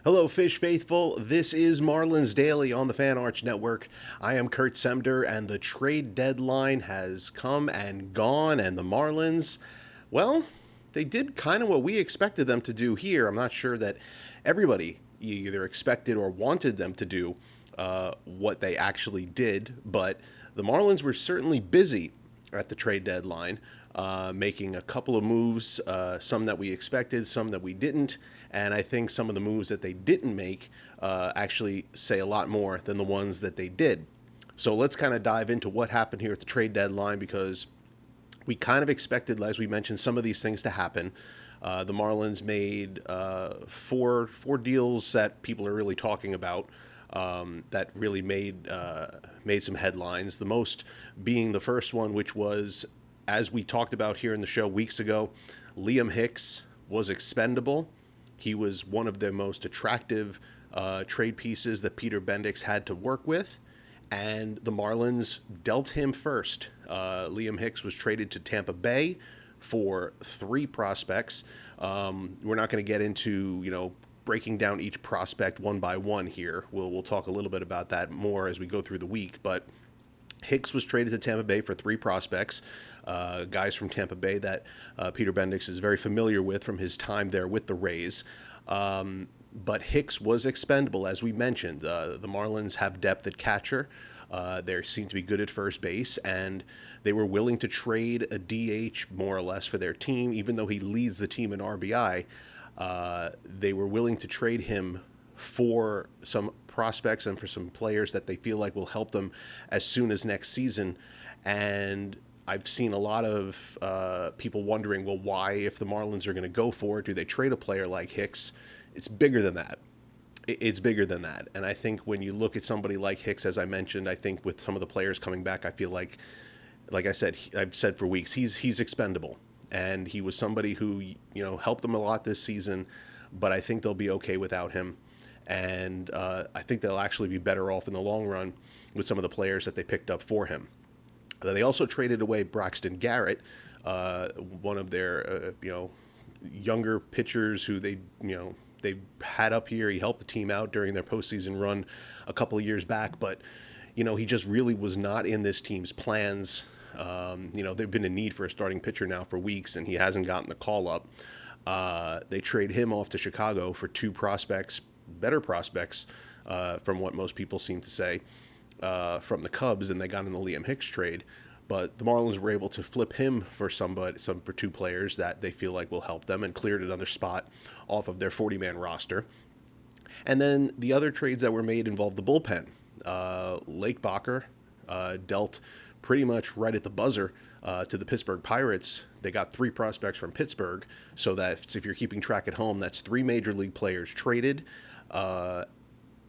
Hello, Fish Faithful. This is Marlins Daily on the Fan Arch Network. I am Kurt Semder, and the trade deadline has come and gone, and the Marlins, well, they did kind of what we expected them to do here. I'm not sure that everybody either expected or wanted them to do what they actually did, but the Marlins were certainly busy at the trade deadline, making a couple of moves, some that we expected, some that we didn't. And I think some of the moves that they didn't make actually say a lot more than the ones that they did. So let's kind of dive into what happened here at the trade deadline, because we kind of expected, as we mentioned, some of these things to happen. The Marlins made four deals that people are really talking about, that really made some headlines. The most being the first one, which was, as we talked about here in the show weeks ago, Liam Hicks was expendable. He was one of the most attractive trade pieces that Peter Bendix had to work with, and the Marlins dealt him first. Liam Hicks was traded to Tampa Bay for 3 prospects. We're not going to get into, breaking down each prospect one by one here. We'll talk a little bit about that more as we go through the week, but Hicks was traded to Tampa Bay for 3 prospects, guys from Tampa Bay that Peter Bendix is very familiar with from his time there with the Rays. But Hicks was expendable, as we mentioned. The Marlins have depth at catcher. They seem to be good at first base, and they were willing to trade a DH more or less for their team, even though he leads the team in RBI. They were willing to trade him for some prospects and for some players that they feel like will help them as soon as next season. And I've seen a lot of people wondering, well, why, if the Marlins are going to go for it, do they trade a player like Hicks? It's bigger than that. It's bigger than that. And I think when you look at somebody like Hicks, as I mentioned, I think with some of the players coming back, I feel like I said, I've said for weeks, he's expendable. And he was somebody who, helped them a lot this season, but I think they'll be okay without him. And I think they'll actually be better off in the long run with some of the players that they picked up for him. They also traded away Braxton Garrett, one of their younger pitchers who they had up here. He helped the team out during their postseason run a couple of years back, but he just really was not in this team's plans. They've been in need for a starting pitcher now for weeks, and he hasn't gotten the call up. They trade him off to Chicago for 2 prospects, better prospects, from what most people seem to say, from the Cubs, and they got in the Liam Hicks trade. But the Marlins were able to flip him for for 2 players that they feel like will help them, and cleared another spot off of their 40-man roster. And then the other trades that were made involved the bullpen. Lake Bacher dealt pretty much right at the buzzer to the Pittsburgh Pirates. They got 3 prospects from Pittsburgh, so that if you're keeping track at home, that's 3 major league players traded,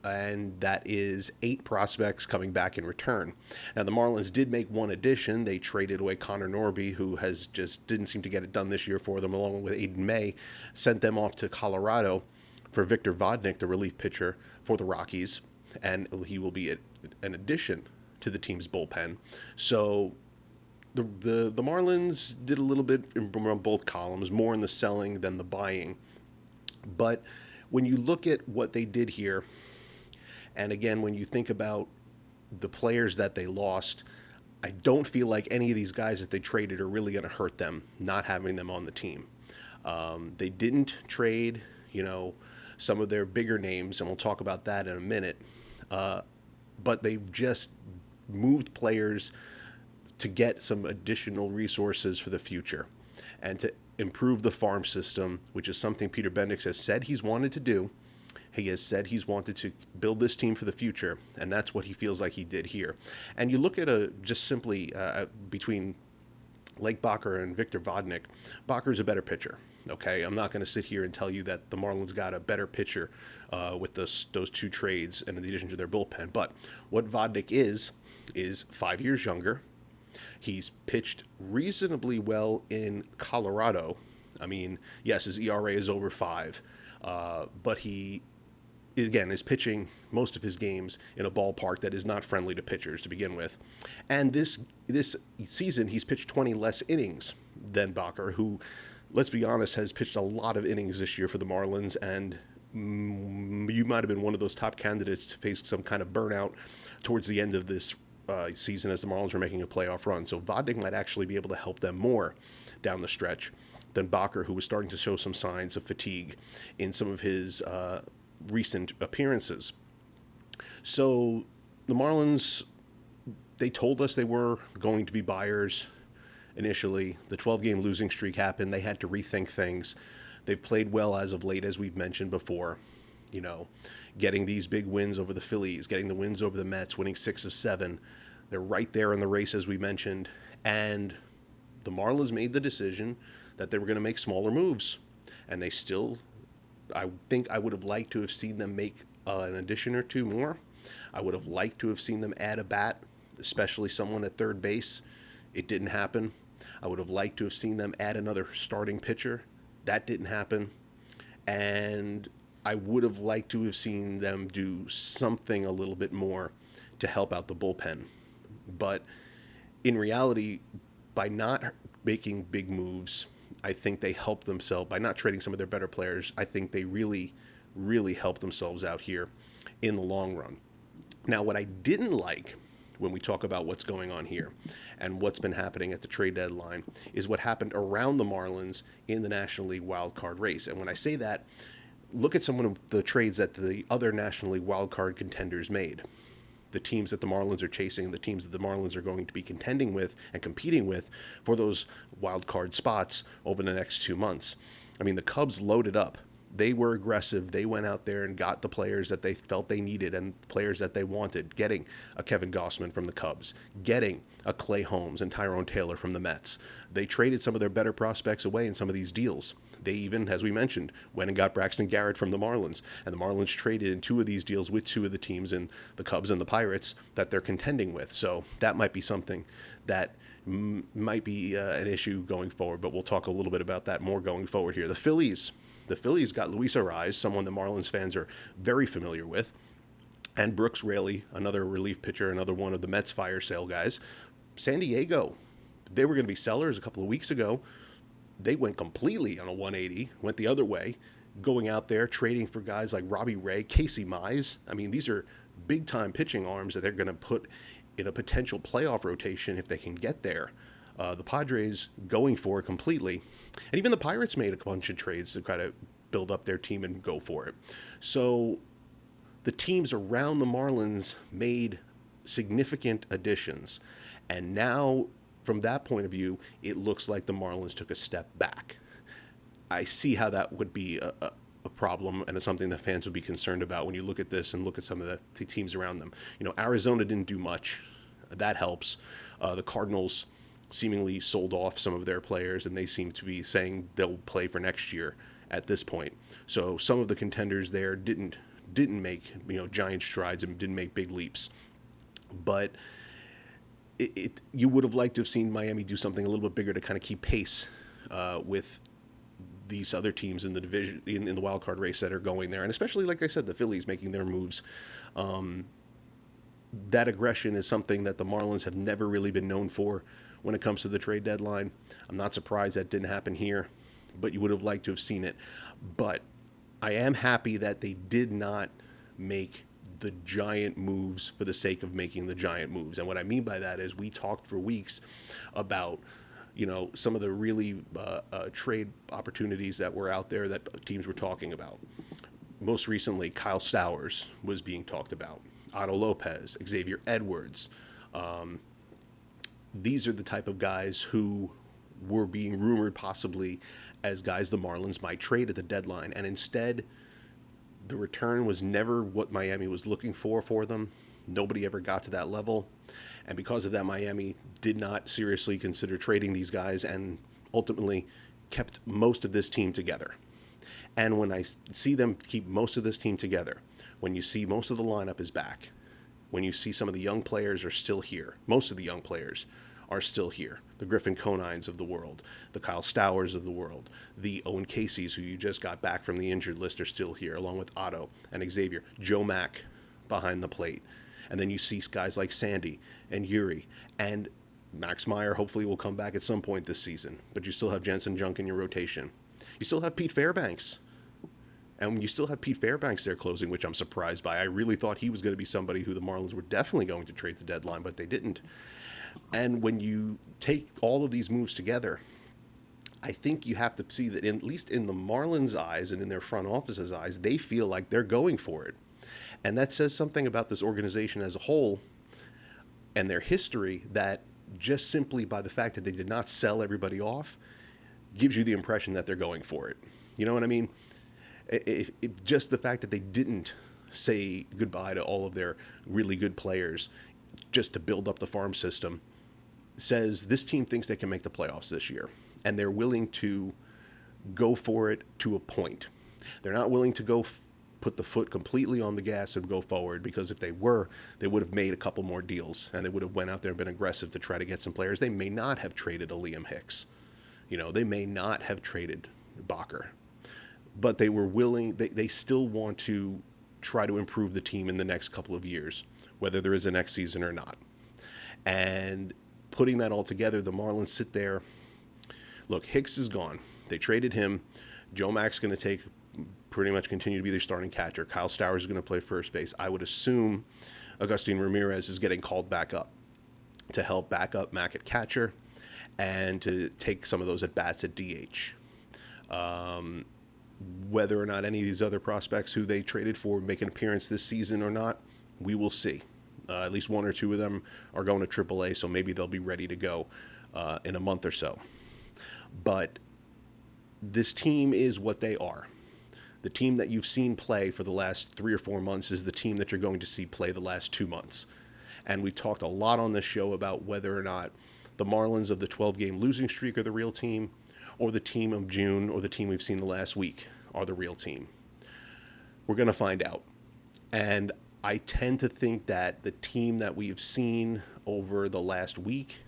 and that is 8 prospects coming back in return. Now, the Marlins did make one addition. They traded away Connor Norby, who has just didn't seem to get it done this year for them, along with Aiden May, sent them off to Colorado for Victor Vodnik, the relief pitcher for the Rockies, and he will be an addition to the team's bullpen. So the Marlins did a little bit from both columns, more in the selling than the buying. But when you look at what they did here, and again, when you think about the players that they lost, I don't feel like any of these guys that they traded are really going to hurt them, not having them on the team. They didn't trade, some of their bigger names, and we'll talk about that in a minute. But they've just moved players to get some additional resources for the future and to improve the farm system, which is something Peter Bendix has said he's wanted to do. He has said he's wanted to build this team for the future, and that's what he feels like he did here. And you look at just simply between Lake Bacher and Victor Vodnik, Bacher's a better pitcher. Okay, I'm not going to sit here and tell you that the Marlins got a better pitcher with those 2 trades in addition to their bullpen. But what Vodnik is 5 years younger. He's pitched reasonably well in Colorado. I mean, yes, his ERA is over 5, but he, again, is pitching most of his games in a ballpark that is not friendly to pitchers to begin with. And this season, he's pitched 20 less innings than Bacher, who, let's be honest, has pitched a lot of innings this year for the Marlins, and you might have been one of those top candidates to face some kind of burnout towards the end of this season as the Marlins are making a playoff run. So Vodnik might actually be able to help them more down the stretch than Bacher, who was starting to show some signs of fatigue in some of his recent appearances. So the Marlins, they told us they were going to be buyers initially. The 12-game losing streak happened. They had to rethink things. They've played well as of late, as we've mentioned before. You know, getting these big wins over the Phillies, getting the wins over the Mets, winning 6 of 7. They're right there in the race, as we mentioned. And the Marlins made the decision that they were going to make smaller moves. And they still, I think I would have liked to have seen them make an addition or two more. I would have liked to have seen them add a bat, especially someone at third base. It didn't happen. I would have liked to have seen them add another starting pitcher. That didn't happen. And I would have liked to have seen them do something a little bit more to help out the bullpen. But in reality, by not making big moves, I think they helped themselves. By not trading some of their better players, I think they really, really helped themselves out here in the long run. Now, what I didn't like when we talk about what's going on here and what's been happening at the trade deadline is what happened around the Marlins in the National League wildcard race. And when I say that, look at some of the trades that the other National League wildcard contenders made. The teams that the Marlins are chasing, the teams that the Marlins are going to be contending with and competing with for those wildcard spots over the next 2 months. I mean, the Cubs loaded up. They were aggressive. They went out there and got the players that they felt they needed and players that they wanted, getting a Kevin Gossman from the Cubs, getting a Clay Holmes and Tyrone Taylor from the Mets. They traded some of their better prospects away in some of these deals. They even, as we mentioned, went and got Braxton Garrett from the Marlins. And the Marlins traded in 2 of these deals with 2 of the teams, in the Cubs and the Pirates, that they're contending with. So that might be something that might be an issue going forward, but we'll talk a little bit about that more going forward here. The Phillies got Luis Arraez, someone the Marlins fans are very familiar with, and Brooks Raley, another relief pitcher, another one of the Mets fire sale guys. San Diego, they were going to be sellers a couple of weeks ago. They went completely on a 180, went the other way, going out there, trading for guys like Robbie Ray, Casey Mize. I mean, these are big-time pitching arms that they're going to put in a potential playoff rotation if they can get there. The Padres going for it completely. And even the Pirates made a bunch of trades to try to build up their team and go for it. So the teams around the Marlins made significant additions. And now, from that point of view, it looks like the Marlins took a step back. I see how that would be a problem, and it's something that fans would be concerned about when you look at this and look at some of the teams around them. You know, Arizona didn't do much. That helps. The Cardinals seemingly sold off some of their players, and they seem to be saying they'll play for next year at this point. So some of the contenders there didn't make giant strides and didn't make big leaps. But you would have liked to have seen Miami do something a little bit bigger to kind of keep pace with these other teams in the division, in the wild card race that are going there, and especially, like I said, the Phillies making their moves. That aggression is something that the Marlins have never really been known for when it comes to the trade deadline. I'm not surprised that didn't happen here, but you would have liked to have seen it. But I am happy that they did not make the giant moves for the sake of making the giant moves. And what I mean by that is we talked for weeks about some of the really trade opportunities that were out there that teams were talking about. Most recently, Kyle Stowers was being talked about. Otto Lopez, Xavier Edwards. These are the type of guys who were being rumored possibly as guys the Marlins might trade at the deadline. And instead, the return was never what Miami was looking for them. Nobody ever got to that level. And because of that, Miami did not seriously consider trading these guys and ultimately kept most of this team together. And when I see them keep most of this team together, when you see most of the lineup is back, when you see some of the young players are still here, most of the young players are still here, the Griffin Conines of the world, the Kyle Stowers of the world, the Owen Caseys, who you just got back from the injured list, are still here, along with Otto and Xavier, Joe Mack behind the plate. And then you see guys like Sandy and Yuri, and Max Meyer hopefully will come back at some point this season, but you still have Jensen Junk in your rotation. You still have Pete Fairbanks And you still have Pete Fairbanks there closing, which I'm surprised by. I really thought he was going to be somebody who the Marlins were definitely going to trade the deadline, but they didn't. And when you take all of these moves together, I think you have to see that, at least in the Marlins' eyes and in their front office's eyes, they feel like they're going for it. And that says something about this organization as a whole and their history, that just simply by the fact that they did not sell everybody off gives you the impression that they're going for it. You know what I mean? Just the fact that they didn't say goodbye to all of their really good players just to build up the farm system says this team thinks they can make the playoffs this year, and they're willing to go for it to a point. They're not willing to go put the foot completely on the gas and go forward, because if they were, they would have made a couple more deals, and they would have went out there and been aggressive to try to get some players. They may not have traded a Liam Hicks. They may not have traded Bacher. But they were willing, they still want to try to improve the team in the next couple of years, whether there is a next season or not. And putting that all together, the Marlins sit there. Look, Hicks is gone. They traded him. Joe Mack's going to pretty much continue to be their starting catcher. Kyle Stowers is going to play first base. I would assume Agustin Ramirez is getting called back up to help back up Mack at catcher and to take some of those at-bats at DH. Whether or not any of these other prospects who they traded for make an appearance this season or not, we will see. At least one or two of them are going to AAA, so maybe they'll be ready to go in a month or so. But this team is what they are. The team that you've seen play for the last 3 or 4 months is the team that you're going to see play the last 2 months. And we talked a lot on this show about whether or not the Marlins of the 12-game losing streak are the real team, or the team of June, or the team we've seen the last week are the real team. We're going to find out. And I tend to think that the team that we have seen over the last week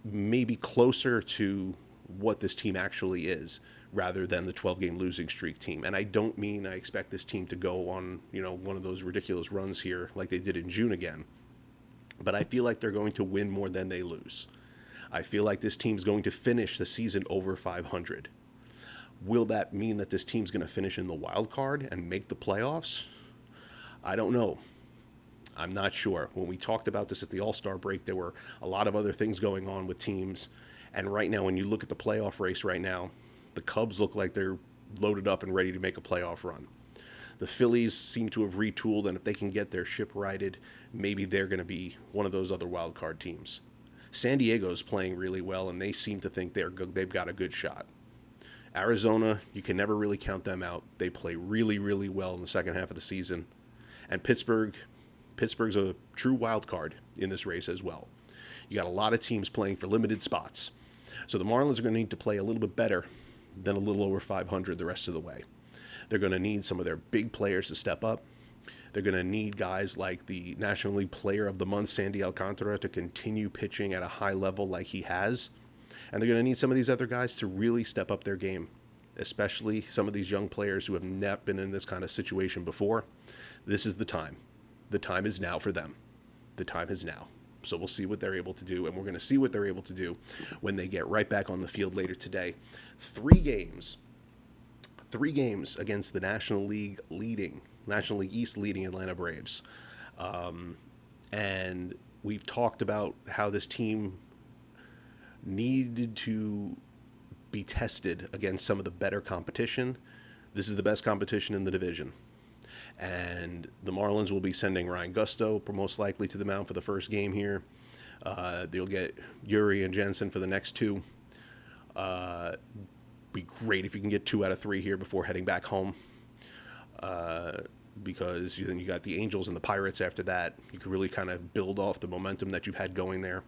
may be closer to what this team actually is, rather than the 12-game losing streak team. And I don't mean I expect this team to go on, one of those ridiculous runs here like they did in June again. But I feel like they're going to win more than they lose. I feel like this team's going to finish the season over 500. Will that mean that this team's going to finish in the wild card and make the playoffs? I don't know. I'm not sure. When we talked about this at the All-Star break, there were a lot of other things going on with teams. And right now, when you look at the playoff race right now, the Cubs look like they're loaded up and ready to make a playoff run. The Phillies seem to have retooled, and if they can get their ship righted, maybe they're going to be one of those other wild card teams. San Diego's playing really well, and they seem to think they've got a good shot. Arizona, you can never really count them out. They play really, really well in the second half of the season. And Pittsburgh's a true wild card in this race as well. You got a lot of teams playing for limited spots. So the Marlins are going to need to play a little bit better than a little over 500 the rest of the way. They're going to need some of their big players to step up. They're going to need guys like the National League Player of the Month, Sandy Alcantara, to continue pitching at a high level like he has. And they're going to need some of these other guys to really step up their game, especially some of these young players who have not been in this kind of situation before. This is the time. The time is now for them. The time is now. So we'll see what they're able to do, and we're going to see what they're able to do when they get right back on the field later today. 3 games against the National League East leading Atlanta Braves. And we've talked about how this team needed to be tested against some of the better competition. This is the best competition in the division. And the Marlins will be sending Ryan Gusto most likely to the mound for the first game here. They'll get Yuri and Jensen for the next 2. Be great if you can get 2 out of 3 here before heading back home. Because then you got the Angels and the Pirates after that. You could really kind of build off the momentum that you've had going there.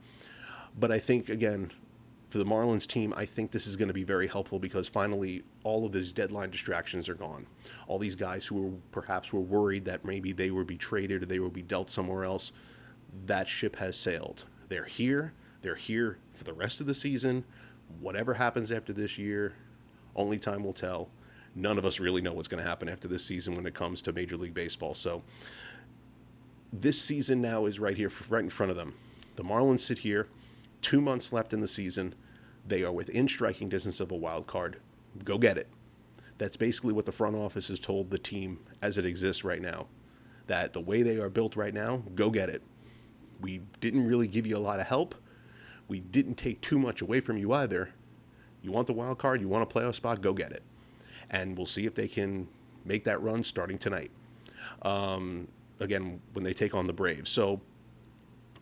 But I think, again, for the Marlins team, I think this is going to be very helpful because finally all of these deadline distractions are gone. All these guys who perhaps were worried that maybe they would be traded or they would be dealt somewhere else, that ship has sailed. They're here. They're here for the rest of the season. Whatever happens after this year, only time will tell. None of us really know what's going to happen after this season when it comes to Major League Baseball. So this season now is right here, right in front of them. The Marlins sit here, 2 months left in the season. They are within striking distance of a wild card. Go get it. That's basically what the front office has told the team as it exists right now. That the way they are built right now, go get it. We didn't really give you a lot of help. We didn't take too much away from you either. You want the wild card, you want a playoff spot, go get it. And we'll see if they can make that run starting tonight. Again, when they take on the Braves. So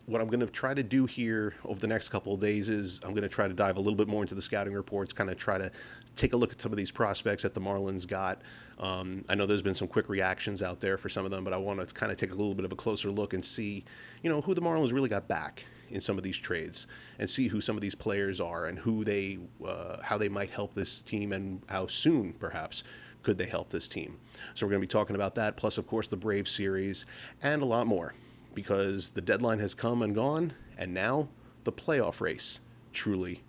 what I'm going to try to do here over the next couple of days is I'm going to try to dive a little bit more into the scouting reports, kind of try to take a look at some of these prospects that the Marlins got. I know there's been some quick reactions out there for some of them, but I want to kind of take a little bit of a closer look and see, who the Marlins really got back in some of these trades, and see who some of these players are and how they might help this team, and how soon perhaps could they help this team. So we're going to be talking about that, plus of course the Brave series and a lot more, because the deadline has come and gone, and now the playoff race truly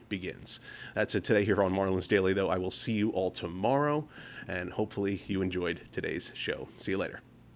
begins. That's it today here on Marlins Daily, though. I will see you all tomorrow, and hopefully you enjoyed today's show. See you later.